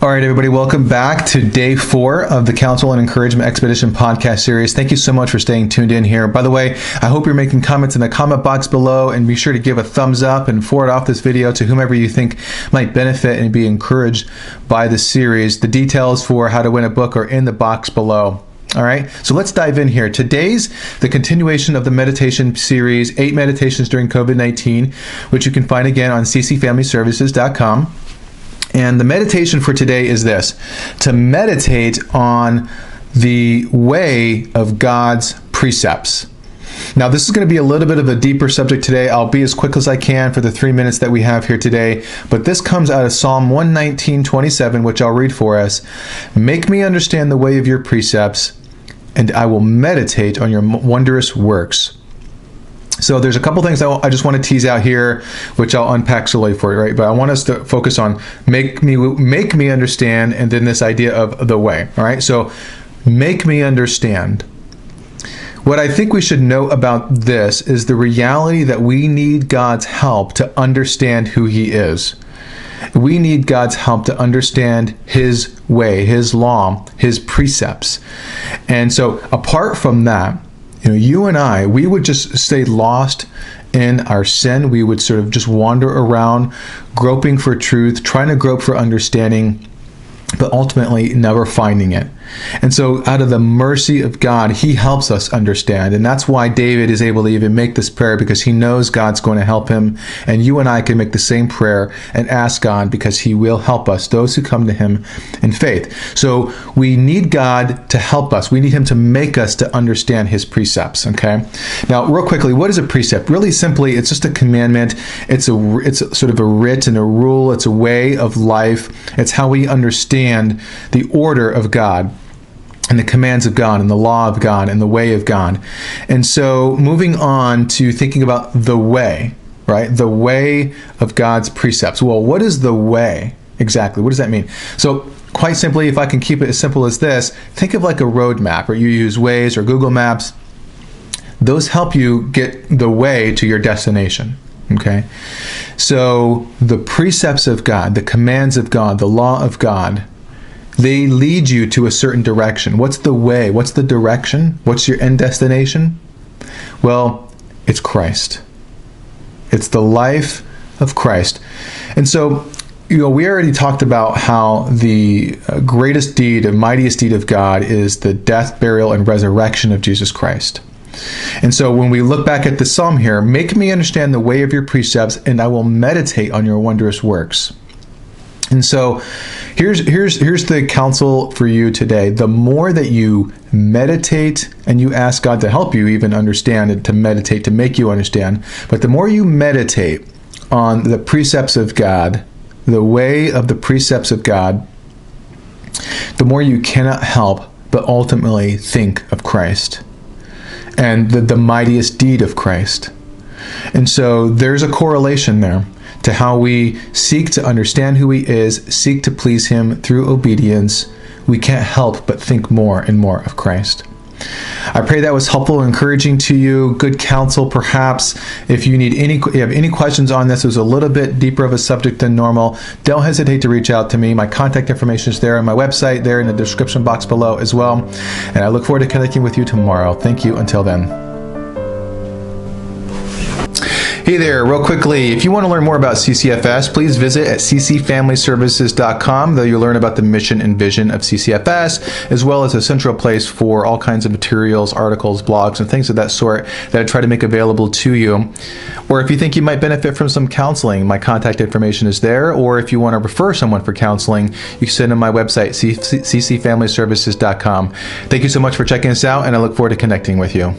All right, everybody, welcome back to day 4 of the Counsel and Encouragement Expedition podcast series. Thank you so much for staying tuned in here. By the way, I hope you're making comments in the comment box below, and be sure to give a thumbs up and forward off this video to whomever you think might benefit and be encouraged by this series. The details for how to win a book are in the box below. All right, so let's dive in here. Today's the continuation of the meditation series, 8 meditations during COVID-19, which you can find again on ccfamilyservices.com. And the meditation for today is this: to meditate on the way of God's precepts. Now, this is going to be a little bit of a deeper subject today. I'll be as quick as I can for the 3 minutes that we have here today. But this comes out of Psalm 119:27, which I'll read for us. Make me understand the way of your precepts, and I will meditate on your wondrous works. So there's a couple things I just want to tease out here, which I'll unpack slowly for you, right? But I want us to focus on make me understand, and then this idea of the way, all right? So make me understand. What I think we should know about this is the reality that we need God's help to understand who He is. We need God's help to understand His way, His law, His precepts. And so apart from that, you and I, we would just stay lost in our sin. We would sort of just wander around, groping for truth, trying to grope for understanding, but ultimately never finding it. And so out of the mercy of God, He helps us understand. And that's why David is able to even make this prayer, because he knows God's going to help him. And you and I can make the same prayer and ask God, because He will help us, those who come to Him in faith. So we need God to help us. We need Him to make us to understand His precepts, okay? Now, real quickly, what is a precept? Really simply, it's just a commandment. It's sort of a writ and a rule. It's a way of life. It's how we understand the order of God, and the commands of God, and the law of God, and the way of God. And so moving on to thinking about the way, right? The way of God's precepts. Well, what is the way exactly? What does that mean? So quite simply, if I can keep it as simple as this, think of like a road map, or you use Waze or Google Maps. Those help you get the way to your destination. Okay? So the precepts of God, the commands of God, the law of God, they lead you to a certain direction. What's the way? What's the direction? What's your end destination? Well, it's Christ. It's the life of Christ. And so, we already talked about how the greatest deed and mightiest deed of God is the death, burial, and resurrection of Jesus Christ. And so when we look back at the psalm here, make me understand the way of your precepts, and I will meditate on your wondrous works. And so here's the counsel for you today. The more that you meditate, and you ask God to help you even understand and to meditate, to make you understand, but the more you meditate on the precepts of God, the way of the precepts of God, the more you cannot help but ultimately think of Christ and the mightiest deed of Christ. And so there's a correlation there to how we seek to understand who He is, seek to please Him through obedience. We can't help but think more and more of Christ. I pray that was helpful and encouraging to you. Good counsel, perhaps. If you have any questions on this, it was a little bit deeper of a subject than normal, don't hesitate to reach out to me. My contact information is there on my website, there in the description box below as well. And I look forward to connecting with you tomorrow. Thank you. Until then. Hey there, real quickly, if you want to learn more about CCFS, please visit at ccfamilyservices.com. There you'll learn about the mission and vision of CCFS, as well as a central place for all kinds of materials, articles, blogs, and things of that sort that I try to make available to you. Or if you think you might benefit from some counseling, my contact information is there. Or if you want to refer someone for counseling, you can send them my website, ccfamilyservices.com. Thank you so much for checking us out, and I look forward to connecting with you.